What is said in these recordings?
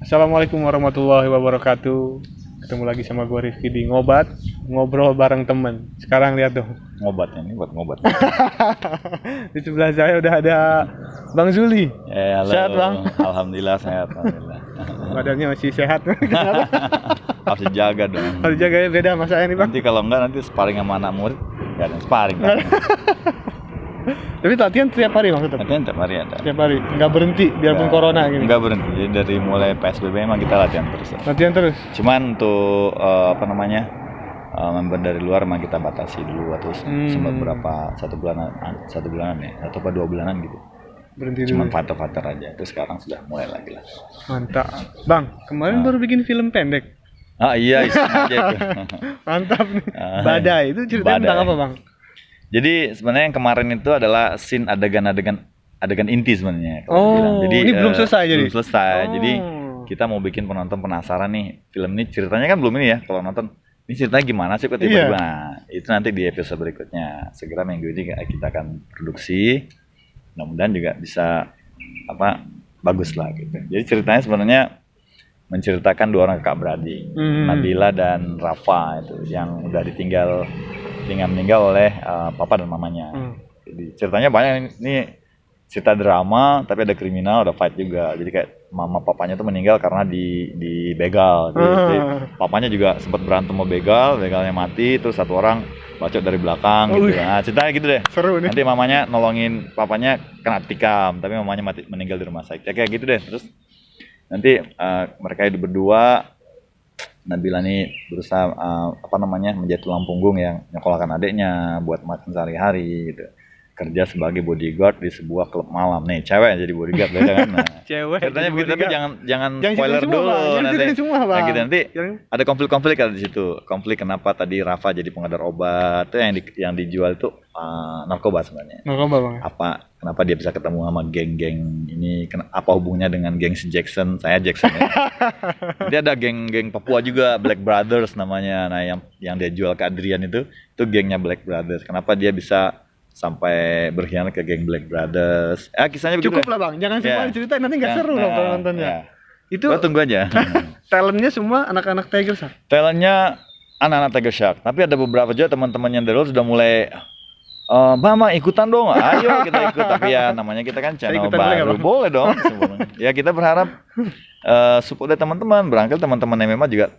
Assalamualaikum warahmatullahi wabarakatuh. Ketemu lagi sama gue Rifki di Ngobat, ngobrol bareng temen. Sekarang lihat dong, Ngobatnya ini buat ngobat. di sebelah saya udah ada Bang Zuli. Halo. Sehat, Bang? Alhamdulillah sehat, alhamdulillah. Badannya masih sehat. Harus dijaga dong. Harus jaga ya, beda sama saya nih, Bang. Nanti kalau enggak nanti sparring sama anak murid, enggak ada yang sparring. Kan? Tapi latihan setiap hari, Bang, tetap. Latihan tiap hari ada. Setiap hari, nggak berhenti biarpun corona gini. Enggak berhenti. Jadi dari mulai PSBB emang kita latihan terus. Latihan terus. Cuman untuk member dari luar emang kita batasi dulu atau sempat berapa satu bulanan ya atau 2 bulanan gitu. Berhenti dulu. Cuman fata-fata aja. Terus sekarang sudah mulai lagi lah. Mantap. Bang, kemarin baru bikin film pendek. Ah iya, aja itu. Mantap nih. Badai itu ceritanya tentang apa, Bang? Jadi sebenarnya yang kemarin itu adalah scene adegan inti sebenarnya. Oh, jadi ini belum selesai jadi? Belum selesai. Oh. Jadi kita mau bikin penonton penasaran nih, film ini ceritanya kan belum ini ya. Kalau nonton ini ceritanya gimana sih kok tiba-tiba. Nah, itu nanti di episode berikutnya. Segera minggu ini kita akan produksi. Mudah-mudahan juga bisa bagus lah gitu. Jadi ceritanya sebenarnya menceritakan 2 orang kakak beradik, Nabila dan Rafa itu yang udah meninggal oleh papa dan mamanya. Jadi ceritanya banyak, ini cerita drama tapi ada kriminal, ada fight juga. Jadi kayak mama papanya tuh meninggal karena di begal. Jadi papanya juga sempat berantem sama begalnya mati, terus satu orang bacok dari belakang gitu. Nah, ceritanya gitu deh. Seru nih. Nanti mamanya nolongin papanya kena tikam, tapi mamanya meninggal di rumah sakit. Ya kayak gitu deh. Terus nanti mereka hidup berdua. Nabila nih berusaha menjadi tulang punggung yang nyekolahkan adiknya buat makan sehari-hari gitu. Kerja sebagai bodyguard di sebuah klub malam. Nih, cewek jadi bodyguard beda kan. Nah, Cewek. ceritanya begitu tapi jangan spoiler semua, dulu Bang. nanti. Semua, Bang. Nah, gitu, nanti ada konflik di situ. Konflik kenapa tadi Rafa jadi pengedar obat. Itu yang dijual itu narkoba sebenarnya. Narkoba, Bang. Kenapa dia bisa ketemu sama geng-geng ini, apa hubungannya dengan geng si Jackson, saya Jackson ya. Dia ada geng Papua juga, Black Brothers namanya. Nah yang dia jual ke Adrian itu gengnya Black Brothers. Kenapa dia bisa sampai berkhianat ke geng Black Brothers. Kisahnya begitu. Cukup lah, Bang, jangan semua diceritain, nanti nggak seru loh kalau nontonnya. Itu lo tunggu aja. Talentnya semua anak-anak Tiger Shark. Talentnya anak-anak Tiger Shark, tapi ada beberapa juga teman-teman yang dari luar sudah mulai Mama ikutan dong, ayo kita ikut. Tapi ya namanya kita kan channel baru, boleh dong. Ya kita berharap support dari teman-teman, barangkali teman-teman yang memang juga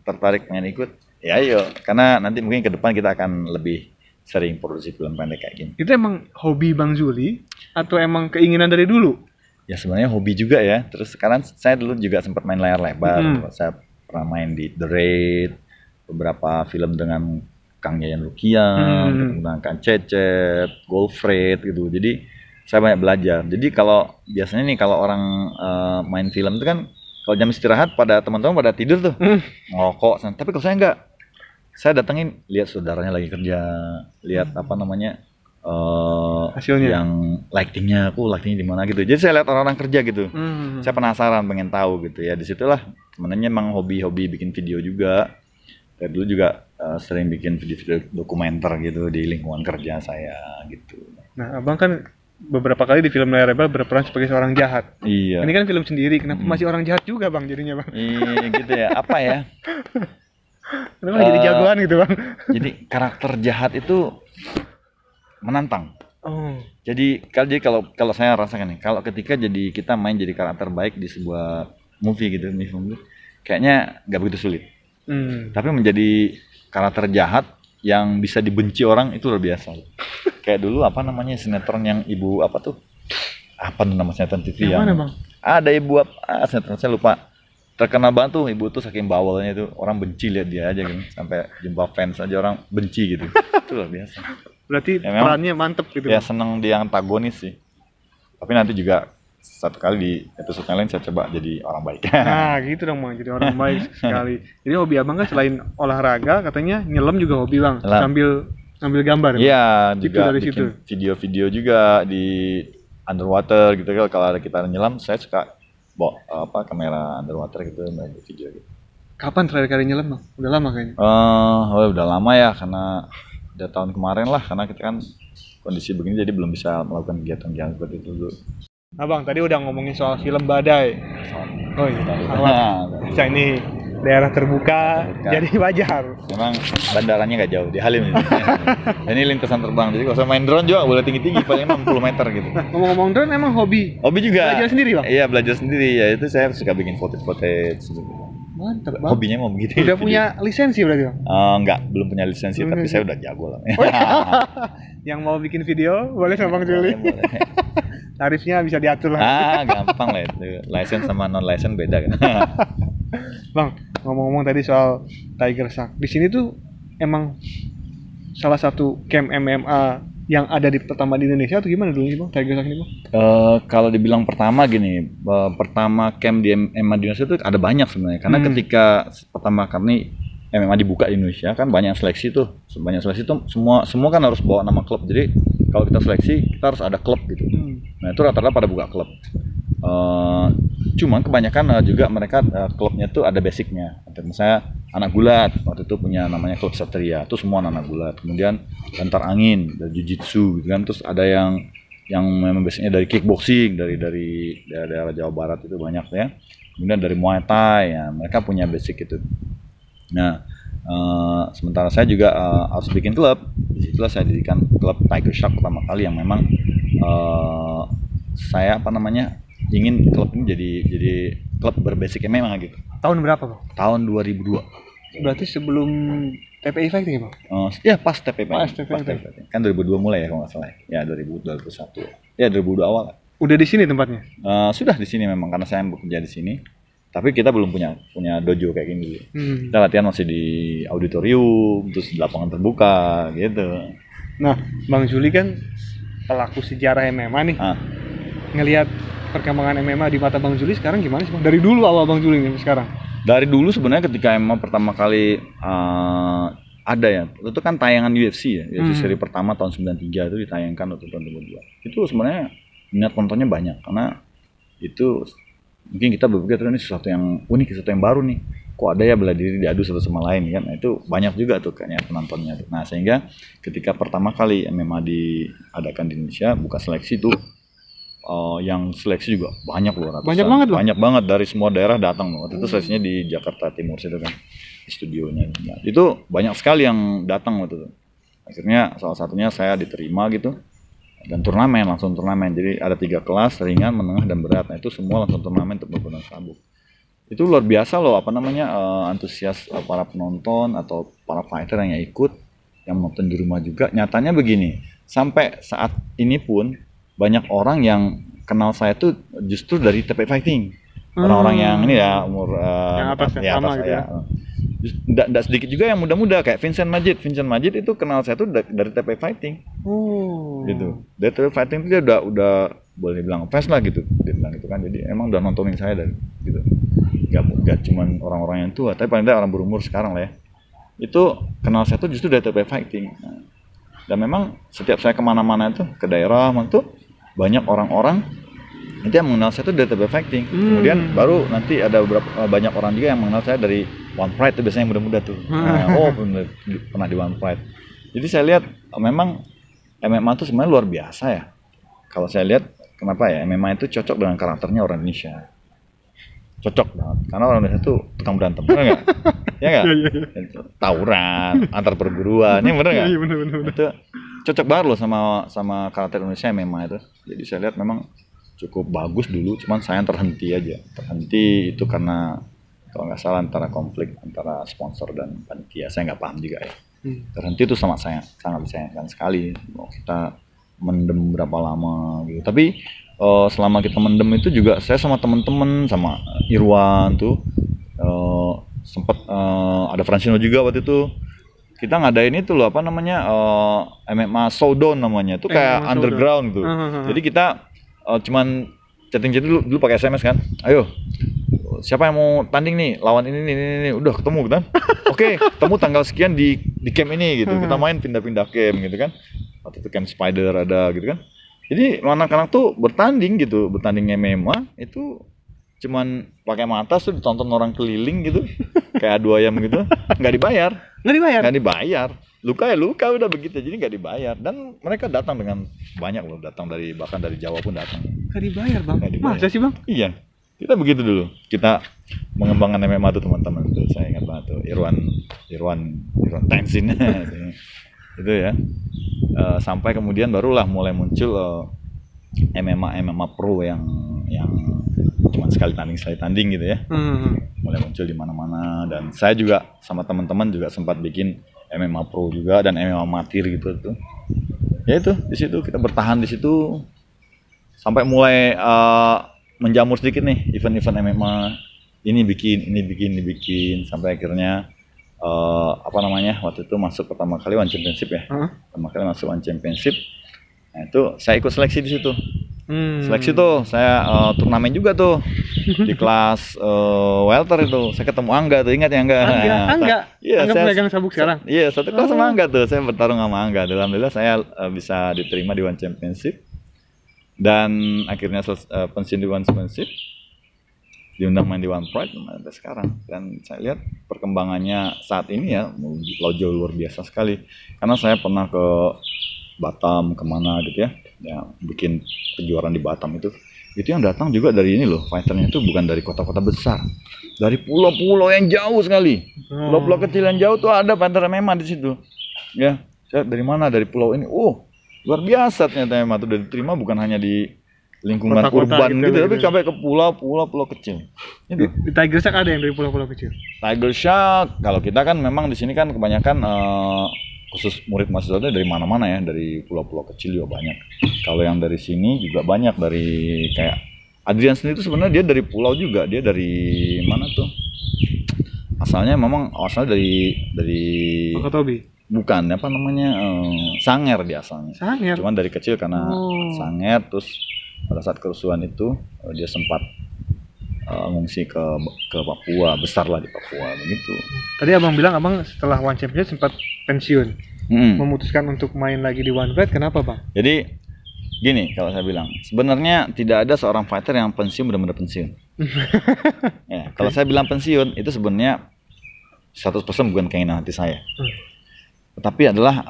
tertarik pengen ikut. Ya ayo, karena nanti mungkin ke depan kita akan lebih sering produksi film pendek kayak gini. Itu emang hobi Bang Zuli atau emang keinginan dari dulu? Ya sebenarnya hobi juga ya. Terus sekarang saya dulu juga sempat main layar lebar. Saya pernah main di The Raid, beberapa film dengan Kang Yayan Lukian, dengan Kang Cecep, Golfred gitu. Jadi saya banyak belajar. Jadi biasanya nih kalau orang main film itu kan kalau jam istirahat pada teman-teman pada tidur tuh, ngerokok. Tapi kalau saya enggak, saya datengin lihat saudaranya lagi kerja, lihat hasilnya, yang lightingnya di mana gitu. Jadi saya lihat orang-orang kerja gitu. Saya penasaran, pengen tahu gitu ya. Disitulah sebenarnya emang hobi bikin video juga. Dari dulu juga sering bikin video-video dokumenter gitu di lingkungan kerja saya gitu. Nah, Abang kan beberapa kali di film layar lebar berperan sebagai seorang jahat. Iya. Ini kan film sendiri, kenapa masih orang jahat juga, Bang, jadinya, Bang? Iya gitu ya. Apa ya? Kenapa jadi jagoan gitu, Bang? Jadi karakter jahat itu menantang. Jadi kalau saya rasakan nih, kalau ketika kita main jadi karakter baik di sebuah movie gitu, kayaknya nggak begitu sulit. Tapi menjadi karakter jahat yang bisa dibenci orang itu luar biasa. Kayak dulu sinetron yang ibu nama sinetron TV yang mana, Bang? Ada ibu sinetron saya lupa. Terkenal banget tuh ibu tuh, saking bawelnya itu orang benci lihat dia aja gitu, sampai jumpa fans aja orang benci gitu. Itu luar biasa. Berarti ya, perannya mantep gitu. Ya seneng dia antagonis sih. Tapi nanti juga satu kali di episode yang lain saya coba jadi orang baik. Nah gitu dong, Bang, jadi orang baik sekali. Jadi hobi Abang kan selain olahraga katanya nyelam juga hobi, Bang. Sambil gambar. Iya, juga dari bikin video-video juga di underwater gitu. Kalau ada kita nyelam, saya suka bawa kamera underwater gitu, main video gitu. Kapan terakhir kali nyelam, Bang? Udah lama kayaknya. Udah lama ya, karena udah tahun kemarin lah, karena kita kan kondisi begini jadi belum bisa melakukan kegiatan seperti itu dulu. Nah, Bang, tadi udah ngomongin soal film Badai. Oh iya. Bisa ini daerah terbuka, jadi wajar. Memang bandaranya nggak jauh di Halim ini. Ini lintasan terbang, jadi kalau saya main drone juga boleh tinggi-tinggi, paling 60 meter gitu. Nah, ngomong-ngomong drone emang hobi? Hobi juga. Belajar sendiri bang? Iya belajar sendiri, ya itu saya suka bikin footage gitu. Mantap bang. Hobinya mau begitu. Udah punya lisensi berarti bang? Enggak, belum punya lisensi, tapi saya udah jago lah. Yang mau bikin video boleh sama Bang Juli. Tarifnya bisa diatur lah. Gampang lah itu. License sama non license beda kan. Bang, ngomong-ngomong tadi soal Tiger Shark. Di sini tuh emang salah satu camp MMA yang ada pertama di Indonesia atau gimana dulu sih Bang, Tiger Shark ini Bang? Kalau dibilang pertama gini, pertama camp di MMA di Indonesia itu ada banyak sebenarnya. Karena ketika pertama kali MMA dibuka di Indonesia kan banyak seleksi tuh. Banyak seleksi tuh semua kan harus bawa nama klub. Jadi kalau kita seleksi kita harus ada klub gitu. Nah itu rata-rata pada buka klub. Cuman kebanyakan juga mereka klubnya tuh ada basicnya. Misalnya anak gulat waktu itu punya namanya klub Satria, itu semua anak gulat. Kemudian Bantar Angin, dari Jiu-Jitsu gitu kan. Terus ada yang memang basicnya dari kickboxing dari daerah Jawa Barat itu banyak ya. Kemudian dari Muay Thai ya, mereka punya basic itu. Nah sementara saya juga harus bikin klub. Disitulah saya dirikan klub Tiger Shark pertama kali yang memang saya ingin klub ini jadi klub berbasic MMA gitu. Tahun berapa Bang? Tahun 2002. Berarti sebelum TPI Fighting ya Bang? Ya pas TPI. Pas TPI. Kan 2002 mulai ya kalau nggak salah. Ya 2001. Ya 2002 awal. Udah di sini tempatnya? Sudah di sini memang karena saya bekerja di sini. Tapi kita belum punya dojo kayak gini dulu. Kita latihan masih di auditorium, terus di lapangan terbuka gitu. Nah, Bang Juli kan pelaku sejarah MMA nih. Ngelihat perkembangan MMA di mata Bang Juli sekarang gimana sih Bang? Dari dulu awal Bang Juli nih sekarang? Dari dulu sebenarnya ketika MMA pertama kali ada ya, itu kan tayangan UFC ya, UFC seri pertama tahun 93 itu ditayangkan waktu tahun 2002. Itu sebenarnya minat penontonnya banyak karena itu mungkin kita berpikir ini sesuatu yang unik, sesuatu yang baru nih. Kok ada ya bela diri diadu satu sama lain kan? Nah, itu banyak juga tuh kayaknya penontonnya. Nah sehingga ketika pertama kali MMA diadakan di Indonesia buka seleksi tuh. Yang seleksi juga banyak loh, banyak banget dari semua daerah datang loh. Waktu itu seleksinya di Jakarta Timur situ kan, di studionya. Nah, itu banyak sekali yang datang waktu itu. Akhirnya salah satunya saya diterima gitu dan langsung turnamen. Jadi ada 3 kelas, ringan, menengah dan berat. Nah itu semua langsung turnamen untuk berbenang sabuk. Itu luar biasa loh antusias para penonton atau para fighter yang ikut, yang nonton di rumah juga. Nyatanya begini, sampai saat ini pun banyak orang yang kenal saya tuh justru dari TPI Fighting. Orang-orang yang ini ya umur yang atas saya. Nggak sedikit juga yang muda-muda kayak Vincent Majid itu kenal saya tuh dari TPI Fighting. Gitu. Dari TPI Fighting itu dia udah boleh bilang fans lah gitu. Dia bilang gitu kan. Jadi emang udah nontonin saya dari gitu. Gak cuman orang-orang yang tua, tapi paling tidak orang berumur sekarang lah ya. Itu kenal saya tuh justru dari TPI Fighting. Nah, dan memang setiap saya kemana-mana itu ke daerah tuh banyak orang-orang itu yang mengenal saya itu dari TPI Fighting. Kemudian baru nanti ada banyak orang juga yang mengenal saya dari One Pride itu biasanya yang muda-muda tuh. Pernah di One Pride. Jadi saya lihat memang MMA itu sebenarnya luar biasa ya. Kalau saya lihat kenapa ya MMA itu cocok dengan karakternya orang Indonesia. Cocok banget karena orang Indonesia tuh tukang berantem, bener nggak? Ya nggak? Tawuran antar perguruan, ini bener nggak? Iya bener. Itu cocok banget loh sama karakter Indonesia MMA itu. Jadi saya lihat memang cukup bagus dulu, cuman saya terhenti itu karena kalau nggak salah antara konflik antara sponsor dan panitia, saya nggak paham juga ya. Terhenti itu sama saya sangat disayangkan sekali. Kita mendem berapa lama gitu, tapi selama kita mendem itu juga saya sama teman-teman sama Irwan tuh sempat ada Francino juga waktu itu. Kita ngadain itu loh MMA Showdown namanya. Itu kayak underground gitu. Jadi kita cuman chatting dulu pakai SMS kan. Ayo. Siapa yang mau tanding nih? Lawan ini. Udah ketemu kan? Oke, ketemu tanggal sekian di camp ini gitu. Kita main pindah-pindah camp gitu kan. Waktu itu camp Spider ada gitu kan. Jadi anak-anak tuh bertanding MMA itu cuman pakai mata tuh ditonton orang keliling gitu. Kayak adu ayam gitu. Nggak dibayar. Luka udah begitu, jadi nggak dibayar. Dan mereka datang dengan banyak loh, bahkan dari Jawa pun datang. Nggak dibayar Bang? Masa sih Bang? Iya. Kita begitu dulu. Kita mengembangkan MMA tuh teman-teman tuh. Saya ingat banget tuh Irwan Tenzin itu ya. Sampai kemudian barulah mulai muncul MMA Pro yang cuma sekali tanding gitu ya. Mulai muncul di mana-mana, dan saya juga sama teman-teman juga sempat bikin MMA Pro juga dan MMA amatir gitu tuh. Ya itu di situ kita bertahan di situ sampai mulai menjamur sedikit nih event-event MMA, ini bikin sampai akhirnya waktu itu masuk pertama kali One Championship ya. Pertama kali masuk One Championship. Nah, itu saya ikut seleksi di situ. Seleksi tuh saya turnamen juga tuh di kelas welter itu. Saya ketemu Angga tuh, ingat ya Angga? Iya, Angga pegang sabuk sekarang. Iya, satu kelas sama Angga tuh. Saya bertarung sama Angga. Alhamdulillah saya bisa diterima di One Championship. Dan akhirnya pensiun di One Championship, diundang main di One Pride sampai sekarang. Dan saya lihat perkembangannya saat ini ya jauh luar biasa sekali. Karena saya pernah ke Batam, kemana gitu ya, bikin kejuaraan di Batam itu yang datang juga dari ini loh, fighternya itu bukan dari kota-kota besar, dari pulau-pulau yang jauh sekali, pulau-pulau kecil yang jauh tuh ada fighter MMA di situ. Ya, saya dari mana? Dari pulau ini. Luar biasa ternyata memang tuh udah diterima bukan hanya di lingkungan kota-kota urban gitu, tapi sampai ke pulau kecil. Itu. Di Tiger Shark ada yang dari pulau-pulau kecil. Tiger Shark, kalau kita kan memang di sini kan kebanyakan khusus murid mahasiswa dari mana-mana ya, dari pulau-pulau kecil juga banyak. Kalau yang dari sini juga banyak, dari kayak Adrian sendiri itu sebenarnya dia dari pulau juga, dia dari mana tuh? Asalnya dari Wakatobi. Bukan, apa namanya, Sanger dia asalnya. Sanger? Cuman dari kecil karena Sanger, terus pada saat kerusuhan itu dia sempat ngungsi ke Papua, besar lah di Papua begitu. Tadi abang bilang abang setelah One Championship sempat pensiun, memutuskan untuk main lagi di One Fight, kenapa bang? Jadi gini, kalau saya bilang sebenarnya tidak ada seorang fighter yang pensiun benar-benar pensiun. Ya, kalau saya bilang pensiun itu sebenarnya 100% bukan keinginan hati saya. Tetapi adalah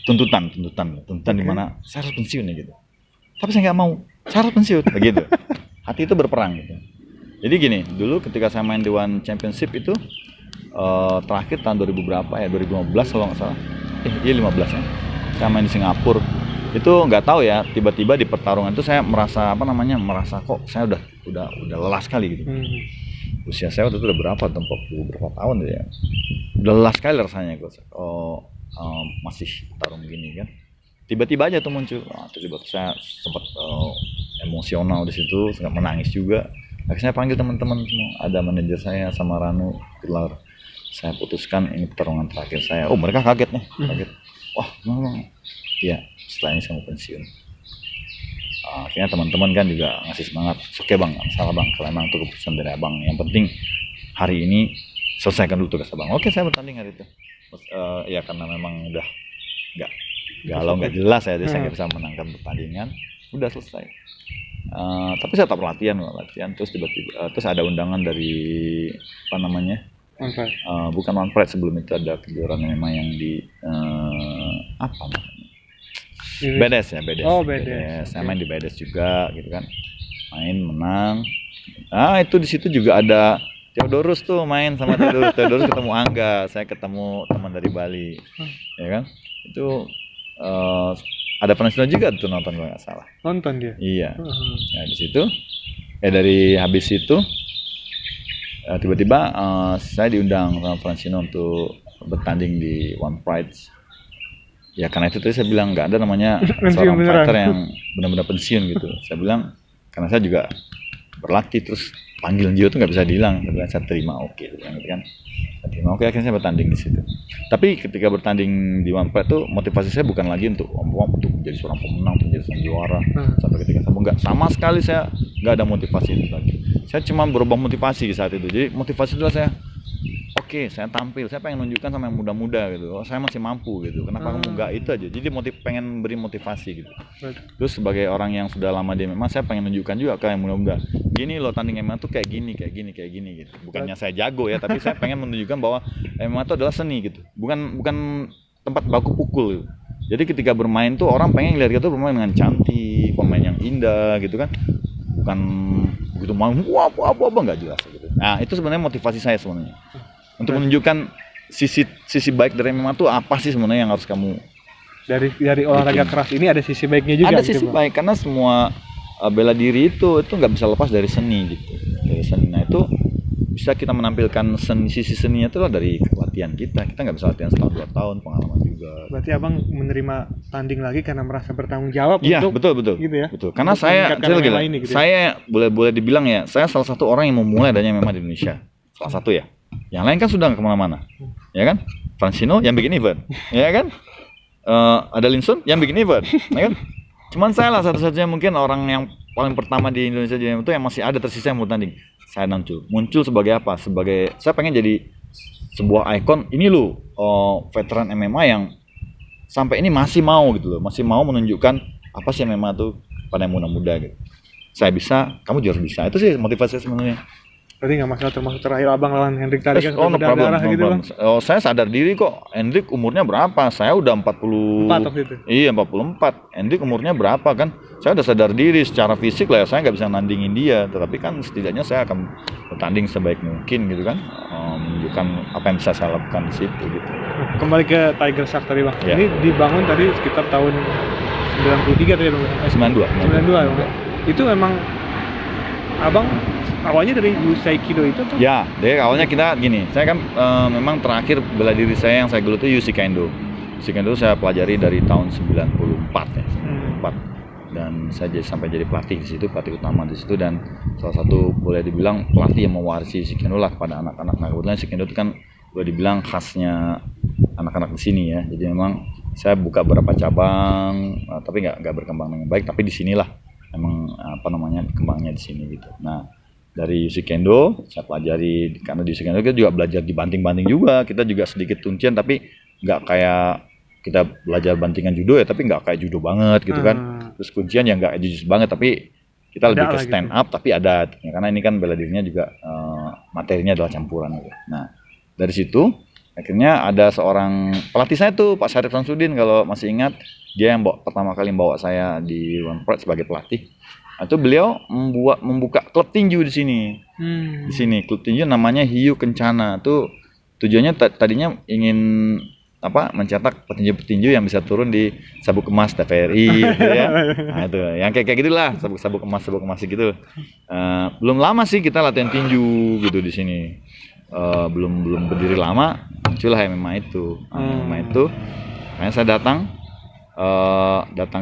tuntutan di mana saya harus pensiun ya gitu. Tapi saya nggak mau, saya harus pensiun begitu. Hati itu berperang gitu. Jadi gini, dulu ketika saya main di One Championship itu terakhir tahun 2000 berapa ya, 2015 kalau nggak salah. Iya 15 ya. Saya main di Singapura. Itu nggak tahu ya, tiba-tiba di pertarungan itu saya merasa kok saya udah lelah sekali gitu. Usia saya waktu itu udah berapa, 40 berapa tahun ya. Udah lelah sekali rasanya gue. Masih tarung begini kan. Tiba-tiba aja tuh muncul. Tiba-tiba saya sempat emosional di situ, sangat menangis juga. Akhirnya panggil teman-teman semua. Ada manajer saya sama Ranu Pilar. Saya putuskan ini pertarungan terakhir saya. Mereka kaget nih, kaget. Wah, gimana? Iya, setelah ini saya mau pensiun. Akhirnya teman-teman kan juga ngasih semangat. Oke bang, nggak masalah bang, kalau emang itu keputusan dari abang. Yang penting hari ini selesaikan dulu tugas abang. Oke, saya bertanding hari itu. Ya karena memang udah nggak jelas ya, jadi saya nggak bisa menangkan pertandingan. Udah selesai. Tapi saya tetap latihan. Terus tiba-tiba terus ada undangan dari apa namanya? Bukan One Pride, sebelum itu ada kejuaraan memang yang di apa namanya? BDS ya, BDS. BDS. Saya main di BDS juga gitu kan. Main, menang. Itu di situ juga ada Theodorus tuh, main sama Theodorus ketemu Angga, saya ketemu teman dari Bali. Ya kan? Itu ada penonton juga tuh nonton kalau nggak salah. Nonton dia? Iya. Nah, di situ dari habis itu tiba-tiba saya diundang sama Francino untuk bertanding di One Pride. Ya karena itu tadi saya bilang nggak ada namanya seorang fighter yang benar-benar pensiun gitu. Saya bilang karena saya juga berlatih, terus panggilan jiwa tuh nggak bisa dihilang. Saya terima oke, gitu kan. Saya terima oke, akhirnya saya bertanding di situ. Tapi ketika bertanding di One Pride tuh motivasi saya bukan lagi untuk menjadi seorang pemenang, untuk menjadi seorang juara. Sampai ketika saya nggak, sama sekali saya nggak ada motivasi itu lagi. Saya cuma berubah motivasi di saat itu. Jadi motivasi itulah saya. Oke, saya tampil, saya pengen menunjukkan sama yang muda-muda gitu. Saya masih mampu gitu. Kenapa kamu enggak, itu aja. Jadi pengen beri motivasi gitu. Terus sebagai orang yang sudah lama di MMA, saya pengen menunjukkan juga ke yang muda-muda. Gini loh, tanding MMA tuh kayak gini gitu. Bukannya saya jago ya, tapi saya pengen menunjukkan bahwa MMA itu adalah seni gitu. Bukan tempat baku pukul gitu. Jadi ketika bermain tuh orang pengen lihat gitu bermain dengan cantik, pemain yang indah gitu kan. begitu main wah apa nggak jelas gitu. Nah itu sebenarnya motivasi saya sebenarnya untuk menunjukkan sisi baik dari MMA tuh apa sih sebenarnya yang harus kamu dari olahraga keras ini ada sisi baiknya juga. Ada gitu, sisi Bang. baik karena semua bela diri itu nggak bisa lepas dari seni gitu. Dari seni. Nah itu bisa kita menampilkan sisi seninya itu dari latihan kita. Kita nggak bisa latihan setahun 2 tahun, pengalaman juga. Berarti abang menerima tanding lagi karena merasa bertanggung jawab Iya untuk betul gitu ya. betul. Karena Untuk saya meningkatkan lagi MMA ini gitu ya. saya boleh dibilang ya, saya salah satu orang yang memulai adanya MMA di Indonesia. Salah satu ya. Yang lain kan sudah nggak kemana-mana, ya kan? Francino yang bikin event, ya kan? Ada Linsun yang bikin event, ya kan? Cuman saya lah satu-satunya mungkin orang yang paling pertama di Indonesia itu yang masih ada tersisa yang mau tanding. Saya muncul sebagai apa? Sebagai saya pengen jadi sebuah ikon. Ini loh veteran MMA yang sampai ini masih mau gitu loh, masih mau menunjukkan apa sih MMA tuh pada yang muda-muda gitu. Saya bisa, kamu juga harus bisa. Itu sih motivasi saya sebenarnya. Berarti nggak masalah termasuk terakhir abang lawan Hendrik tadi kan No problem, darah gitu bang. Saya sadar diri kok. Hendrik umurnya berapa? Saya udah 40. 4 waktu itu. Iya 44. Hendrik umurnya berapa kan? Saya udah sadar diri secara fisik lah ya. Saya nggak bisa nandingin dia. Tetapi kan setidaknya saya akan bertanding sebaik mungkin gitu kan. Menunjukkan apa yang bisa saya lakukan di situ gitu. Kembali ke Tiger Shark tadi bang. Ya. Ini dibangun tadi sekitar tahun 93 tadi bang. 92. 92 ya bang. Itu memang abang awalnya dari Yusai Kido itu tuh? Ya, dari awalnya kita gini, saya kan memang terakhir bela diri saya yang saya geluti Yusi Kendo. Yusi Kendo saya pelajari dari tahun 94 ya, 94. Dan saya sampai jadi pelatih di situ, pelatih utama di situ dan salah satu boleh dibilang pelatih yang mewarisi Yusi Kendo lah kepada anak-anak. Nah, kebetulan Yusi Kendo itu kan boleh dibilang khasnya anak-anak di sini ya. Jadi memang saya buka beberapa cabang, tapi nggak berkembang dengan baik. Tapi di sinilah memang kembangnya di sini gitu. Nah dari Yusi Kendo saya pelajari karena di Yusi Kendo kita juga belajar di banting-banting juga, kita juga sedikit kuncian tapi nggak kayak kita belajar bantingan judo ya tapi nggak kayak judo banget gitu kan. Terus kuncian yang nggak jujur banget tapi kita lebih ke stand up tapi ada ya, karena ini kan bela dirinya juga materinya adalah campuran gitu. Nah dari situ akhirnya ada seorang pelatih saya tuh Pak Syarif Samsudin kalau masih ingat, dia yang pertama kali bawa saya di One Pride sebagai pelatih. Itu beliau membuka klub tinju di sini. Di sini klub tinju namanya Hiu Kencana. Tuh tujuannya tadinya ingin mencetak petinju-petinju yang bisa turun di Sabuk Emas TVRI gitu ya. Nah itu yang kayak gitulah sabuk emas gitu. Belum lama sih kita latihan tinju gitu di sini. Belum berdiri lama muncullah MMA itu. MMA itu makanya saya datang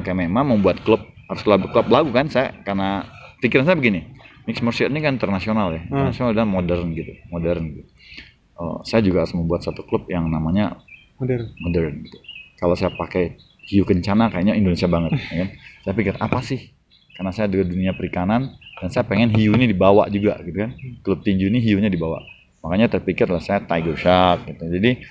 ke MMA membuat klub, harus klub lagu kan saya, karena pikiran saya begini, mixed martial ini kan internasional ya, internasional dan modern gitu. Saya juga harus membuat satu klub yang namanya modern gitu. Kalau saya pakai Hiu Kencana kayaknya Indonesia banget ya kan. Saya pikir apa sih, karena saya dari dunia perikanan dan saya pengen hiu ini dibawa juga gitu kan, klub tinju ini hiunya dibawa, makanya terpikirlah saya Tiger Shark gitu. Jadi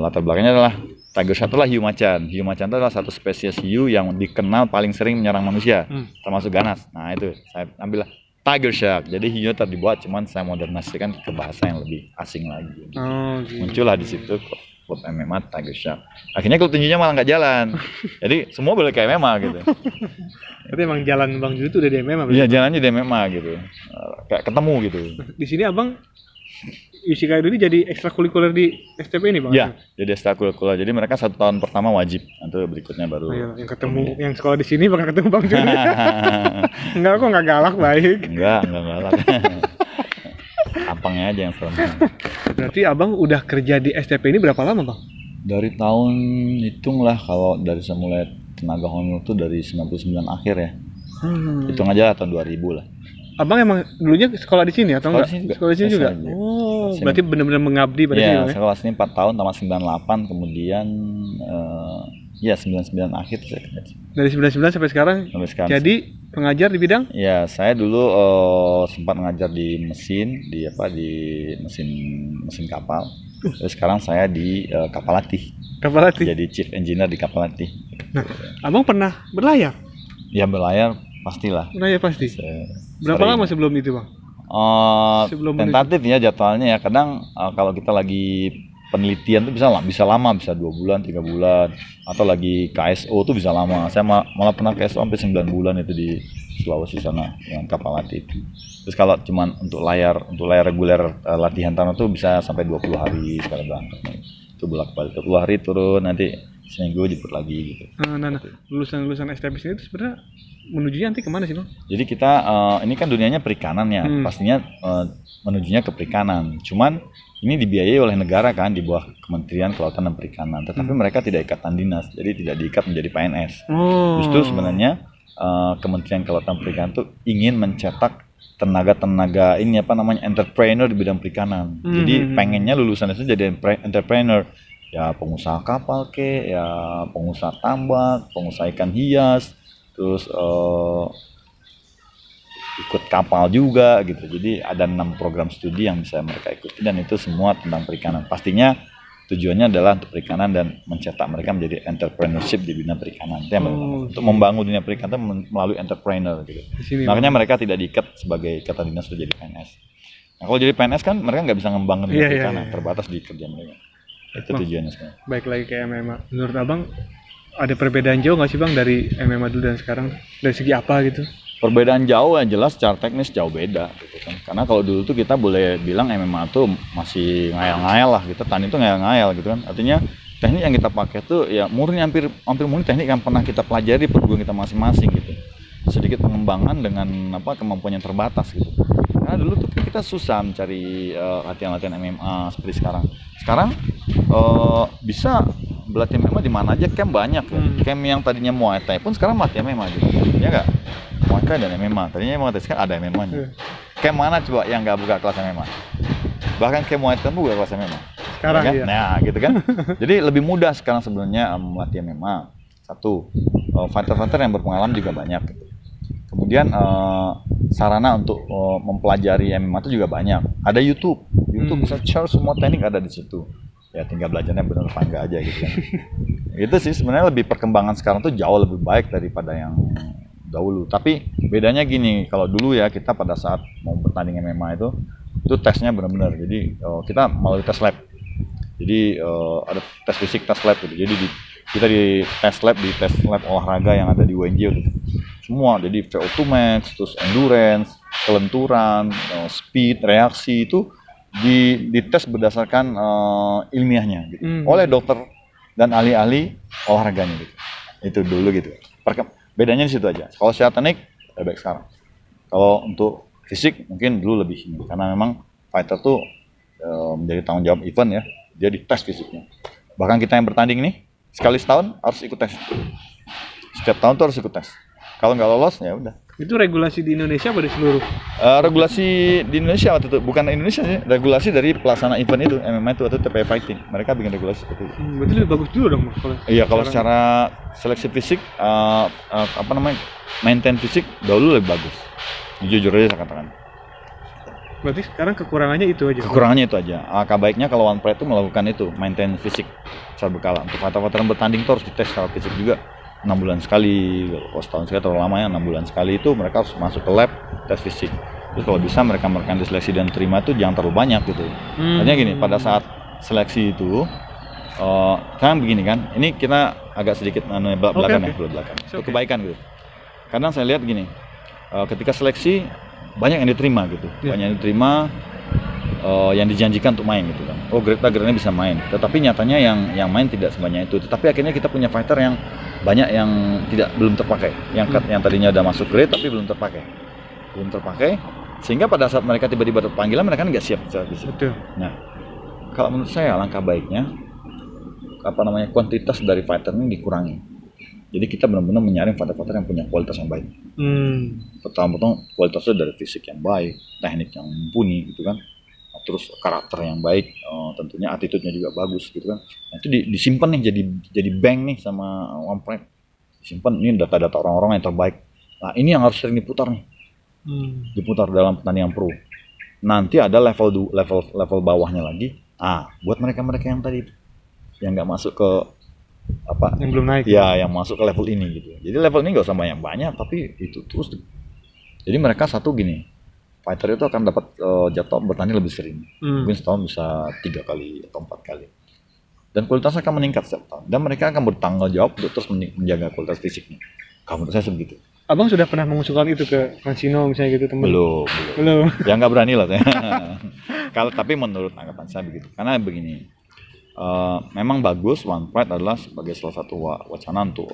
latar belakangnya adalah Tiger Shark adalah hiu macan. Hiu macan itu adalah satu spesies hiu yang dikenal paling sering menyerang manusia, termasuk ganas. Nah itu saya ambillah Tiger Shark. Jadi hiu tetap dibuat, cuman saya modernasikan ke bahasa yang lebih asing lagi. Gitu. Muncullah di situ klub MMA Tiger Shark. Akhirnya klub tinjunya malah nggak jalan. Jadi semua boleh kayak MMA gitu. Tapi emang jalan Bang Ju itu udah di MMA. Iya jalannya di MMA gitu. Kayak ketemu gitu. Di sini abang Yusi Kaido ini jadi ekstrakurikuler di STP ini bang? Iya, jadi ekstrakurikuler. Jadi mereka 1 tahun pertama wajib, nanti berikutnya baru. Yang ketemu, yang sekolah di sini bakal ketemu Bang Ju. Enggak kok nggak galak baik. Enggak galak. Tampangnya aja yang serem. Berarti abang udah kerja di STP ini berapa lama bang? Dari tahun hitunglah kalau dari saya mulai tenaga honor itu dari 99 akhir ya. Hitung aja lah tahun 2000 lah. Abang emang dulunya sekolah di sini atau enggak? Sekolah di sini juga. Oh, berarti benar-benar mengabdi pada sini. Iya, sekolah sini 4 tahun tamat 98, kemudian 99 akhir saya kerja. Dari 99 sampai sekarang. Jadi pengajar di bidang? Ya, saya dulu sempat mengajar di mesin, di mesin kapal. Terus sekarang saya di kapal latih. Kapal latih. Jadi chief engineer di kapal latih. Nah, abang pernah berlayar? Ya berlayar pastilah. Berlayar pasti. Berapa lama sebelum itu bang? Tentatif ya jadwalnya ya. Kadang kalau kita lagi penelitian tuh bisa lama, bisa 2 bulan, 3 bulan, atau lagi KSO tuh bisa lama. Saya malah pernah KSO sampai 9 bulan itu di Sulawesi sana yang kapal latih itu. Terus kalau cuman untuk layar reguler latihan tanah tuh bisa sampai 20 hari sekali berangkat. Itu bolak-balik 20 hari turun, nanti seminggu jemput lagi gitu. Nah, lulusan STPS ini tuh sebenarnya menujunya nanti kemana sih bang? Jadi kita ini kan dunianya perikanan ya, pastinya menujunya ke perikanan. Cuman ini dibiayai oleh negara kan, di bawah Kementerian Kelautan dan Perikanan. Tetapi mereka tidak ikatan dinas, jadi tidak diikat menjadi PNS. Justru sebenarnya Kementerian Kelautan dan Perikanan itu ingin mencetak tenaga ini entrepreneur di bidang perikanan. Jadi pengennya lulusan itu jadi entrepreneur. Ya pengusaha kapal ya pengusaha tambak, pengusaha ikan hias, terus ikut kapal juga gitu. Jadi ada 6 program studi yang bisa mereka ikuti dan itu semua tentang perikanan. Pastinya tujuannya adalah untuk perikanan dan mencetak mereka menjadi entrepreneurship di bidang perikanan. Itu yang untuk membangun dunia perikanan melalui entrepreneur gitu. Makanya mereka tidak diikat sebagai ikatan dinas untuk jadi PNS. Nah kalau jadi PNS kan mereka nggak bisa ngembangin dunia perikanan, terbatas di kerja mereka. Itu tujuannya sebenarnya. Baik lagi ke MMA. Menurut abang ada perbedaan jauh nggak sih bang dari MMA dulu dan sekarang dari segi apa gitu? Perbedaan jauh yang jelas secara teknis jauh beda gitu kan. Karena kalau dulu tuh kita boleh bilang MMA tuh masih ngayal-ngayal lah gitu. Tani itu ngayal-ngayal gitu kan. Artinya teknik yang kita pakai tuh ya murni hampir murni teknik yang pernah kita pelajari di perguruan kita masing-masing gitu. Sedikit pengembangan dengan kemampuan yang terbatas gitu. Karena dulu tuh kita susah mencari latihan-latihan MMA seperti sekarang. Sekarang bisa berlatih MMA di mana aja, camp banyak ya. Camp yang tadinya Muay Thai pun sekarang melatih MMA gitu. Ya enggak? Muay Thai dan MMA. Tadinya Muay Thai sekarang ada MMA-nya. Camp mana coba yang enggak buka kelas MMA? Bahkan camp Muay Thai buka kelas MMA. Sekarang ya? Nah, gitu kan. Jadi lebih mudah sekarang sebenarnya melatih MMA. Satu, fighter-fighter yang berpengalaman juga banyak gitu. Kemudian sarana untuk mempelajari MMA itu juga banyak. Ada YouTube bisa share semua teknik ada di situ. Ya tinggal belajarnya benar apa enggak aja gitu kan. Itu sih sebenarnya lebih perkembangan sekarang tuh jauh lebih baik daripada yang dahulu. Tapi bedanya gini, kalau dulu ya kita pada saat mau bertanding MMA itu tesnya benar-benar. Jadi kita melalui tes lab. Jadi ada tes fisik, tes lab gitu. Jadi kita di tes lab olahraga yang ada di UNJ gitu. Semua, jadi VO2 max, terus endurance, kelenturan, speed, reaksi itu dites berdasarkan ilmiahnya gitu. Oleh dokter dan ahli-ahli olahraganya gitu. Itu dulu gitu. Bedanya di situ aja. Kalau secara teknik lebih baik sekarang. Kalau untuk fisik mungkin dulu lebih ini karena memang fighter tuh menjadi tanggung jawab event ya. Dia dites fisiknya. Bahkan kita yang bertanding nih sekali setahun harus ikut tes. Setiap tahun tuh harus ikut tes. Kalau nggak lolos ya udah. Itu regulasi di Indonesia apa di seluruh? Regulasi di Indonesia waktu itu, bukan Indonesia sih, regulasi dari pelaksana event itu, MMA itu atau TPI Fighting. Mereka bikin regulasi seperti itu. Berarti lebih bagus dulu dong, Mas. Iya, kalau secara seleksi fisik, maintain fisik dahulu lebih bagus. Jujur aja saya katakan. Berarti sekarang kekurangannya itu aja. Kekurangannya itu aja. Alangkah baiknya kalau One Pride itu melakukan itu, maintain fisik secara berkala. Untuk fighter-fighter yang bertanding itu harus dites secara fisik juga. 6 bulan sekali, kalau setahun sekali terlalu lama ya 6 bulan sekali itu mereka harus masuk ke lab tes fisik. Terus kalau bisa mereka diseleksi dan terima itu jangan terlalu banyak gitu. Artinya gini, pada saat seleksi itu kan begini kan, ini kita agak sedikit belak-belakan itu kebaikan gitu. Kadang saya lihat gini, ketika seleksi banyak yang diterima gitu, banyak yang diterima yang dijanjikan untuk main gitu kan. Oh grade-nya bisa main, tetapi nyatanya yang main tidak sebanyak itu. Tetapi akhirnya kita punya fighter yang banyak yang belum terpakai, yang tadinya udah masuk grade tapi belum terpakai, sehingga pada saat mereka tiba-tiba terpanggilan mereka nggak siap secara fisik. Nah, kalau menurut saya alangkah baiknya kuantitas dari fighter ini dikurangi. Jadi kita benar-benar menyaring fighter-fighter yang punya kualitas yang baik. Pertama-tama kualitasnya dari fisik yang baik, teknik yang mumpuni gitu kan. Terus karakter yang baik, tentunya attitude-nya juga bagus gitu kan. Nah, itu disimpan nih jadi bank nih sama One Pride. Disimpan ini data-data orang-orang yang terbaik. Nah, ini yang harus sering diputar nih. Diputar dalam pertandingan pro. Nanti ada level bawahnya lagi. Buat mereka-mereka yang tadi yang nggak masuk ke yang belum naik. Ya, yang masuk ke level ini gitu. Jadi level ini nggak usah banyak-banyak, tapi itu terus. Jadi mereka satu gini. Fighter itu akan dapat jadwal bertanding lebih sering. Mungkin setahun bisa 3 kali atau 4 kali. dan kualitasnya akan meningkat setiap tahun dan mereka akan bertanggung jawab untuk terus menjaga kualitas fisiknya. Kalau menurut saya begitu. Abang sudah pernah mengusulkan itu ke Mancino misalnya gitu, teman? Belum. Ya nggak berani lah saya. Kalau tapi menurut anggapan saya begitu. Karena begini, memang bagus One Pride adalah sebagai salah satu wacana untuk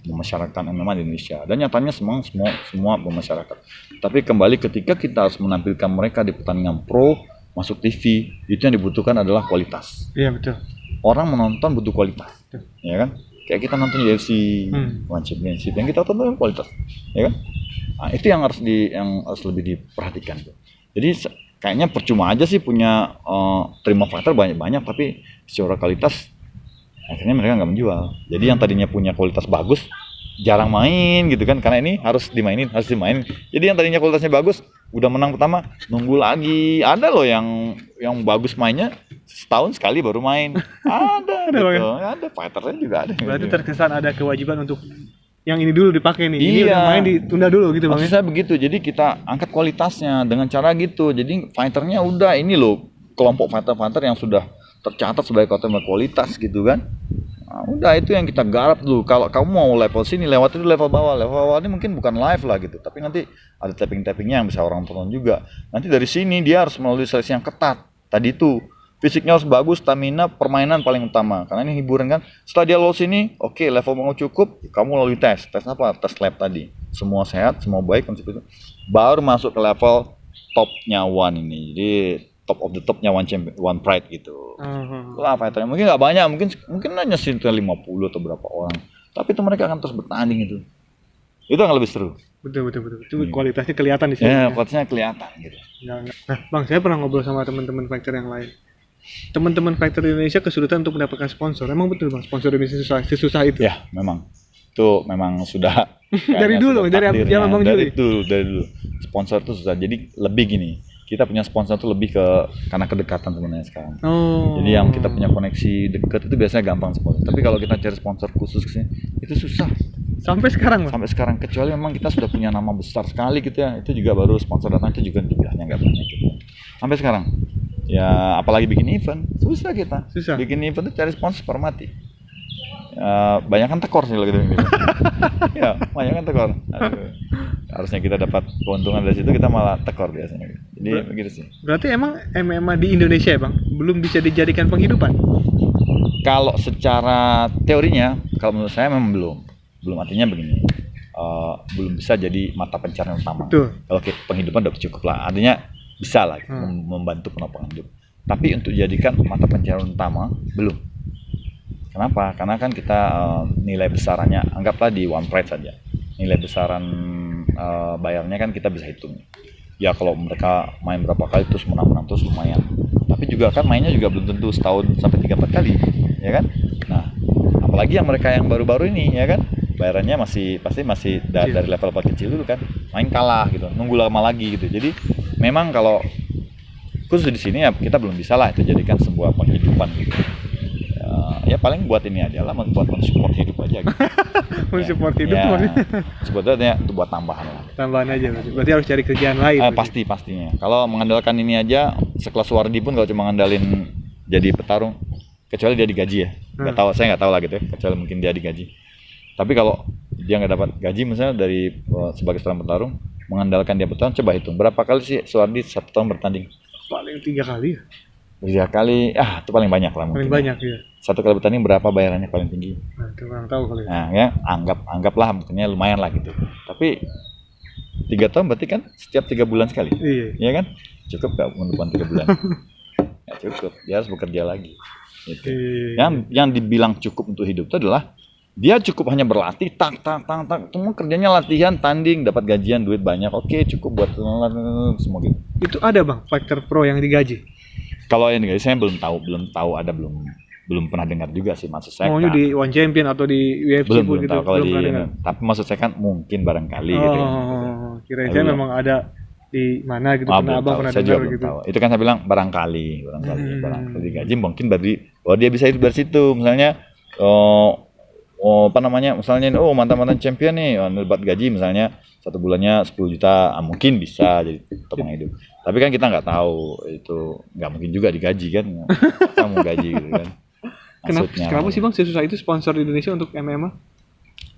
memasyarakatkan MMA di Indonesia dan nyatanya semua bermasyarakat. Tapi kembali ketika kita harus menampilkan mereka di pertandingan pro masuk TV, itu yang dibutuhkan adalah kualitas. Iya betul. Orang menonton butuh kualitas, ya kan? Kayak kita nonton UFC, One Championship, yang kita tonton kualitas, ya kan? Nah, itu yang harus lebih diperhatikan. Jadi kayaknya percuma aja sih punya terima fighter banyak tapi secara kualitas akhirnya mereka nggak menjual. Jadi yang tadinya punya kualitas bagus jarang main gitu kan, karena ini harus dimainin. Jadi yang tadinya kualitasnya bagus udah menang pertama nunggu lagi. Ada loh yang bagus mainnya setahun sekali baru main. Ada gitu. Ada fighternya juga ada. Berarti gitu. terkesan ada kewajiban untuk yang ini dulu dipakai nih. Ini Iya. udah main ditunda dulu gitu Bang. Maksud saya begitu. Jadi kita angkat kualitasnya dengan cara gitu. Jadi fighternya udah ini loh, kelompok fighter yang sudah tercatat sebagai kualitas gitu kan. Nah, udah itu yang kita garap dulu. Kalau kamu mau level sini, lewat itu level bawah. Level bawah ini mungkin bukan live lah gitu, tapi nanti ada tapping-tappingnya yang bisa orang tonton juga. Nanti dari sini dia harus melalui seleksi yang ketat. Tadi itu fisiknya harus bagus, stamina, permainan paling utama. Karena ini hiburan kan. Setelah dia lolos ini, oke, level mau cukup, kamu lalui tes. Tes apa? Tes lab tadi. Semua sehat, semua baik konsep itu. Baru masuk ke level topnya One ini. Jadi top of the topnya One Pride gitu. Lah fighternya mungkin nggak banyak, mungkin hanya sekitar 50 atau berapa orang. Tapi itu mereka akan terus bertanding itu. Itu yang lebih seru. Betul. Itu kualitasnya kelihatan di sini. Ya, kualitasnya kelihatan gitu. Nah, Bang, saya pernah ngobrol sama teman-teman fighter yang lain. Teman-teman fighter di Indonesia kesulitan untuk mendapatkan sponsor. Emang betul Bang, sponsor di Indonesia susah itu? Ya, memang. Itu memang sudah dari dulu, dari zaman Bang Juli. Dari dulu. Sponsor itu susah. Jadi lebih gini. Kita punya sponsor itu lebih karena kedekatan sebenarnya sekarang. Jadi yang kita punya koneksi dekat itu biasanya gampang sponsor. Tapi kalau kita cari sponsor khusus kesini, itu susah. Sampai sekarang, Bang? Sampai sekarang, kecuali memang kita sudah punya nama besar sekali gitu ya. Itu juga baru sponsor datang, itu juga jumlahnya nggak banyak gitu. Sampai sekarang. Ya apalagi bikin event, susah kita. Bikin event itu cari sponsor mati. Banyak kan tekor sih gitu. Ya, banyak kan tekor. Harusnya kita dapat keuntungan dari situ, kita malah tekor biasanya. Jadi begitu sih. Berarti emang MMA di Indonesia ya Bang, belum bisa dijadikan penghidupan? Kalau secara teorinya, kalau menurut saya memang belum, artinya begini, belum bisa jadi mata pencarian utama. Betul. Kalau penghidupan udah cukup lah, artinya bisa lah membantu penopang hidup. Tapi untuk jadikan mata pencarian utama belum. Kenapa? Karena kan kita nilai besarannya, anggaplah di One Pride saja, nilai besaran bayarnya kan kita bisa hitung. Ya kalau mereka main berapa kali terus menang terus lumayan. Tapi juga kan mainnya juga belum tentu setahun sampai 3-4 kali, ya kan? Nah, apalagi yang mereka yang baru-baru ini, ya kan? Bayarannya pasti masih dari level kecil dulu kan, main kalah gitu, nunggu lama lagi gitu. Jadi memang kalau khusus di sini ya kita belum bisa lah itu jadikan sebuah penghidupan gitu. Ya paling buat ini aja lah, buat mensupport hidup aja gitu. Mensupport hidup ya, maksudnya? Sebetulnya itu buat tambahan lah. Tambahan aja berarti harus cari kerjaan lain. Pastinya. Kalau mengandalkan ini aja, sekelas Wardi pun kalau cuma mengandalin jadi petarung, kecuali dia digaji ya. Saya nggak tahu lah gitu ya, kecuali mungkin dia digaji. Tapi kalau dia nggak dapat gaji misalnya dari sebagai seorang petarung, mengandalkan dia petarung, coba hitung berapa kali sih Suwardi 1 tahun bertanding? Paling 3 kali ya? 3 kali, itu paling banyak lah mungkin. Paling banyak ya. 1 kali bertanding berapa bayarannya paling tinggi? Nah, itu orang tahu kali. Nah ya, anggaplah mungkinnya lumayan lah gitu. Tapi 3 tahun berarti kan setiap 3 bulan sekali. Iya kan? Cukup nggak menumpang 3 bulan? Ya cukup, dia harus bekerja lagi. Gitu. Yang dibilang cukup untuk hidup itu adalah dia cukup hanya berlatih, semua kerjanya latihan, tanding, dapat gajian, duit banyak, oke cukup buat semua gitu. Itu ada Bang, fighter pro yang digaji? Kalau yang digaji saya belum tahu ada, belum pernah dengar juga sih, maksud saya. Maunya di One Champion atau di UFC belum gitu? Tahu kalau tapi maksud saya kan mungkin barangkali gitu ya. Kira saya memang ada di mana gitu, pernah Abang pernah dengar gitu. Tahu. Itu kan saya bilang barangkali digaji mungkin dia bisa hidup dari situ, misalnya misalnya mantan champion nih, dapat gaji misalnya 1 bulannya 10 juta, mungkin bisa jadi topang hidup. Tapi kan kita nggak tahu, itu nggak mungkin juga digaji kan, kita mau gaji gitu kan. maksudnya. Kenapa sih Bang sesusah itu sponsor di Indonesia untuk MMA?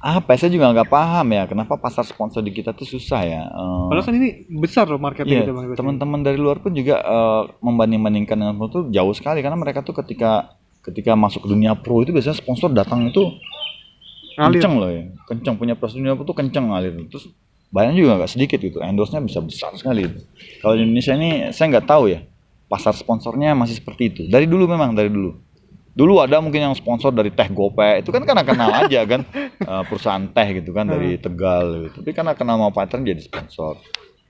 Apa? Saya juga nggak paham ya, kenapa pasar sponsor di kita tuh susah ya. Padahal kan ini besar loh marketnya Iya, kita Bang. teman-teman dari luar pun juga membanding-bandingkan dengan pro tuh jauh sekali karena mereka tuh ketika masuk ke dunia pro itu biasanya sponsor datang itu Ngalir. kenceng loh ya, kenceng punya pros dunia pro tuh kenceng ngalir. Terus bayarnya juga nggak sedikit gitu, endorse-nya bisa besar sekali. Gitu. Kalau di Indonesia ini saya nggak tahu ya, pasar sponsornya masih seperti itu. Dari dulu memang dari dulu. Dulu ada mungkin yang sponsor dari teh Gope, itu kan karena kenal aja kan perusahaan teh gitu kan dari Tegal gitu. Tapi karena kenal sama fighter jadi sponsor.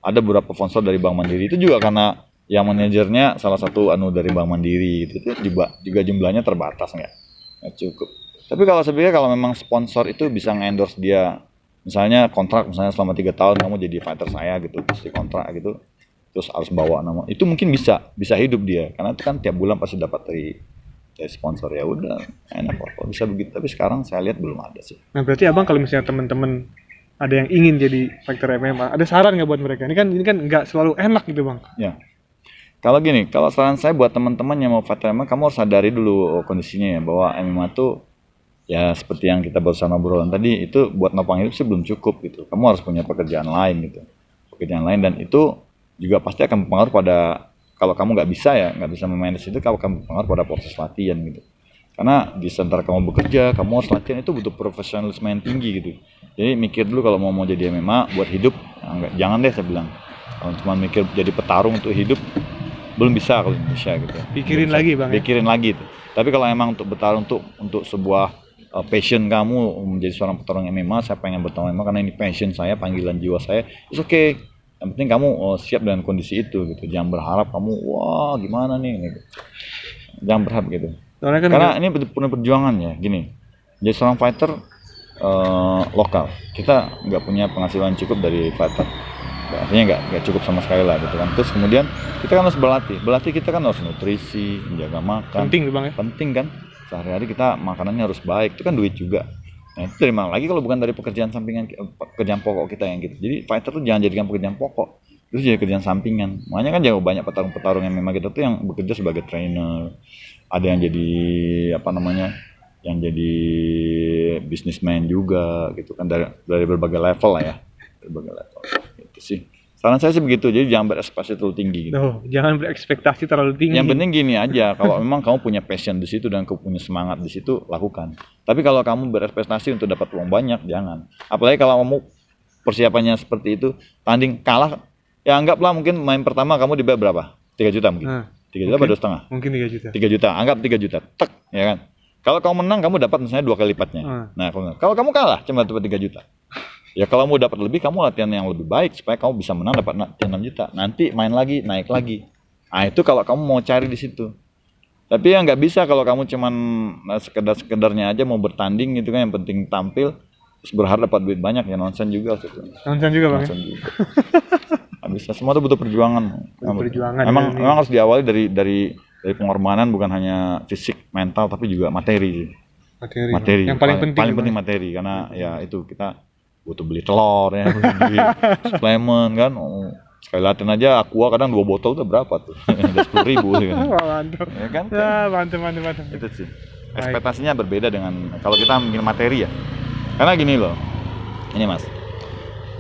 Ada beberapa sponsor dari Bank Mandiri itu juga karena yang manajernya salah satu dari Bank Mandiri gitu. Itu juga jumlahnya terbatas nggak cukup. Tapi kalau sebenarnya kalau memang sponsor itu bisa nge-endorse dia, misalnya kontrak misalnya selama 3 tahun kamu jadi fighter saya gitu, terus di kontrak gitu, terus harus bawa nama, itu mungkin bisa hidup dia, karena itu kan tiap bulan pasti dapat dari sponsor, ya udah enak kok bisa begitu. Tapi sekarang saya lihat belum ada sih. Nah berarti abang kalau misalnya teman-teman ada yang ingin jadi fighter MMA, ada saran nggak buat mereka? Ini kan nggak selalu enak gitu bang. Ya. Kalau gini, kalau saran saya buat teman-teman yang mau fighter MMA, kamu harus sadari dulu kondisinya ya, bahwa MMA tuh ya seperti yang kita barusan obrolan tadi, itu buat nopang hidup sih belum cukup gitu. Kamu harus punya pekerjaan lain gitu. Pekerjaan lain, dan itu juga pasti akan berpengaruh pada, kalau kamu nggak bisa memanage itu, kamu akan berpengaruh pada proses latihan gitu. Karena di sementara kamu bekerja, kamu harus latihan, itu butuh profesionalisme yang tinggi gitu. Jadi mikir dulu kalau mau jadi MMA buat hidup, jangan deh saya bilang. Kalau cuma mikir jadi petarung untuk hidup, belum bisa kalau di Indonesia gitu. Pikirin lagi bang. Pikirin lagi tuh. Tapi kalau emang untuk bertarung untuk sebuah passion kamu menjadi seorang petarung MMA, saya pengen bertarung MMA karena ini passion saya, panggilan jiwa saya, it's okay. Yang penting kamu siap dengan kondisi itu gitu. Jangan berharap kamu wah gimana nih gitu. Jangan berharap gitu. Kan karena ini punya perjuangan ya. Gini, jadi seorang fighter lokal, kita nggak punya penghasilan cukup dari fighter. Artinya nggak cukup sama sekali lah gitu kan. Terus kemudian kita kan harus berlatih kita kan harus nutrisi, menjaga makan. Penting bang ya. Penting kan. Sehari-hari kita makanannya harus baik, itu kan duit juga. Nah itu dari mana lagi kalau bukan dari pekerjaan sampingan, pekerjaan pokok kita yang gitu. Jadi fighter tuh jangan jadikan pekerjaan pokok, terus jadi kerjaan sampingan. Makanya kan jauh banyak petarung-petarung yang memang kita tuh yang bekerja sebagai trainer, ada yang jadi yang jadi businessman juga gitu kan, dari berbagai level lah ya, berbagai level. Itu sih. Saran saya sih begitu, jadi jangan berekspektasi terlalu tinggi gitu. Jangan berekspektasi terlalu tinggi. Yang penting gini aja, kalau memang kamu punya passion di situ dan kamu punya semangat di situ, lakukan. Tapi kalau kamu berekspektasi untuk dapat uang banyak, jangan. Apalagi kalau kamu persiapannya seperti itu, tanding kalah, ya anggaplah mungkin main pertama kamu dibayar berapa? 3 juta mungkin. 3 juta atau 2,5? Mungkin 3 juta. 3 juta, anggap 3 juta, tek, ya kan. Kalau kamu menang, kamu dapat misalnya 2 kali lipatnya. Nah, kalau kamu kalah, cuma dapat 3 juta. Ya kalau mau dapat lebih, kamu latihan yang lebih baik supaya kamu bisa menang, dapat 6 juta. Nanti main lagi, naik lagi. Nah itu kalau kamu mau cari di situ. Tapi ya nggak bisa kalau kamu cuman sekedarnya aja mau bertanding gitu kan, yang penting tampil, terus berharap dapat duit banyak, ya nonsen juga gitu. Nonsen juga bang. Nonsen juga. Nggak bisa, semua itu butuh perjuangan. Memang harus diawali dari pengorbanan, bukan hanya fisik, mental, tapi juga materi. Materi. Yang paling penting materi, karena ya itu kita butuh beli telur ya, beli suplemen kan. Sekali latihan aja aqua kadang 2 botol udah berapa tuh? Udah 10.000 kan. Mantap. Ya kan? Ya, mantap. Itu sih. Ekspektasinya berbeda dengan kalau kita bikin materi ya. Karena gini loh. Ini Mas.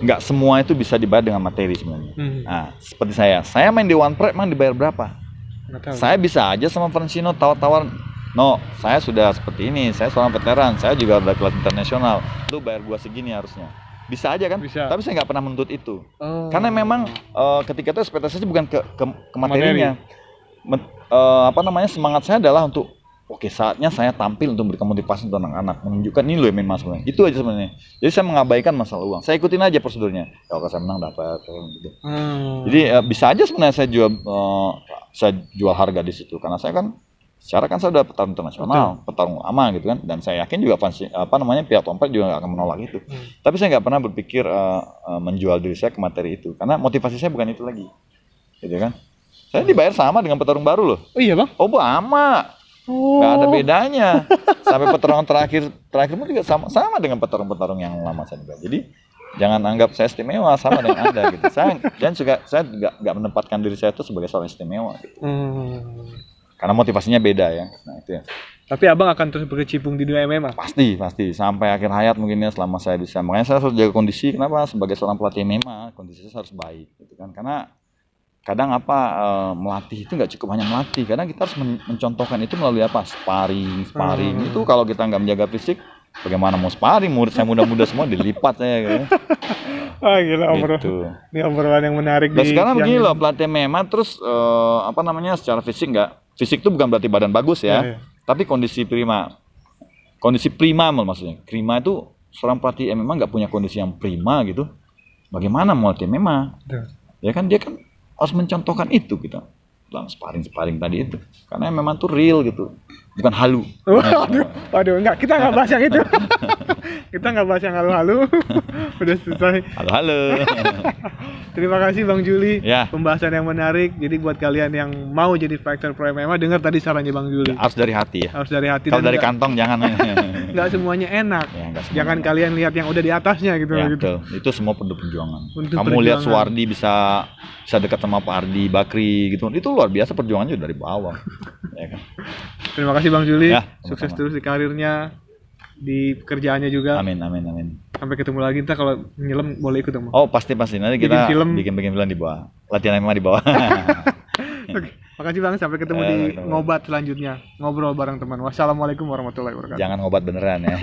Nggak semua itu bisa dibayar dengan materi sebenarnya. Nah, seperti saya main di One Pride emang dibayar berapa? Saya bisa aja sama Francino tawar-tawar, no, saya sudah seperti ini, saya seorang veteran, saya juga udah kelas internasional, lu bayar gua segini harusnya. Bisa aja kan? Bisa. Tapi saya nggak pernah menuntut itu. Karena memang ketika itu ekspektasinya bukan ke materinya. Semangat saya adalah untuk oke, saatnya saya tampil untuk memberikan motivasi untuk anak-anak, menunjukkan ini loh yang main sebenarnya. Itu aja sebenarnya. Jadi saya mengabaikan masalah uang. Saya ikutin aja prosedurnya. Kalau saya menang dapat gitu. Jadi bisa aja sebenarnya saya jual harga di situ, karena saya kan secara kan saya udah petarung internasional, petarung lama gitu kan, dan saya yakin juga pihak Tompat juga nggak akan menolak itu. Tapi saya nggak pernah berpikir menjual diri saya ke materi itu, karena motivasi saya bukan itu lagi, gitu kan. Saya dibayar sama dengan petarung baru loh. Oh iya bang? Oh sama, nggak ada bedanya. Sampai petarung terakhir pun juga sama dengan petarung-petarung yang lama saya juga. Jadi jangan anggap saya istimewa, sama dengan Anda gitu. Saya nggak menempatkan diri saya itu sebagai seorang istimewa gitu. Karena motivasinya beda ya. Nah itu ya. Tapi abang akan terus berkecimpung di dunia MMA. Pasti sampai akhir hayat mungkin ya, selama saya bisa. Makanya saya harus jaga kondisi. Kenapa? Sebagai seorang pelatih MMA, kondisi saya harus baik gitu kan. Karena kadang melatih itu nggak cukup hanya melatih. Kadang kita harus mencontohkan itu melalui apa? Sparring. Itu kalau kita nggak menjaga fisik, bagaimana mau sparring? Murid saya muda-muda semua dilipat saya gitu. Gila, Gitu. Ini obrolan yang menarik. Dan sekarang begini loh, pelatih MMA terus secara fisik fisik itu bukan berarti badan bagus ya. Tapi kondisi prima maksudnya. Prima itu seorang pelatih MMA nggak punya kondisi yang prima gitu. Bagaimana mau latih MMA? Ya kan dia kan harus mencontohkan itu kita dalam sparring tadi itu. Karena memang tuh real gitu, bukan halu. Waduh, enggak, kita nggak bahas yang itu. Kita nggak bahas yang halu-halu. Udah selesai. Halo. Terima kasih Bang Juli, Ya. pembahasan yang menarik. Jadi buat kalian yang mau jadi fighter pro MMA, dengar tadi sarannya Bang Juli. Harus dari hati ya. Harus dari hati. Kalau dan dari kantong jangan. nggak semuanya enak. Ya, nggak semuanya Jangan enak. kalian lihat yang udah di atasnya gitu. Ya, gitu. betul. Itu semua perlu perjuangan. Untuk Kamu lihat perjuangan. Suwardi bisa dekat sama Pak Ardi Bakri gitu. Itu luar biasa perjuangannya dari bawah. Ya kan? Terima kasih Bang Juli. Ya, Sukses sama-sama. terus di karirnya, di pekerjaannya juga. Amin. Sampai ketemu lagi, ntar kalau nyelam boleh ikut dong Bang. Oh pasti nanti Bikin kita film. bikin film di bawah, latihan MMA di bawah. Oke. Makasih Bang, sampai ketemu di ketemu. ngobat selanjutnya. Ngobrol bareng teman. Wassalamualaikum warahmatullahi wabarakatuh. Jangan ngobat beneran ya.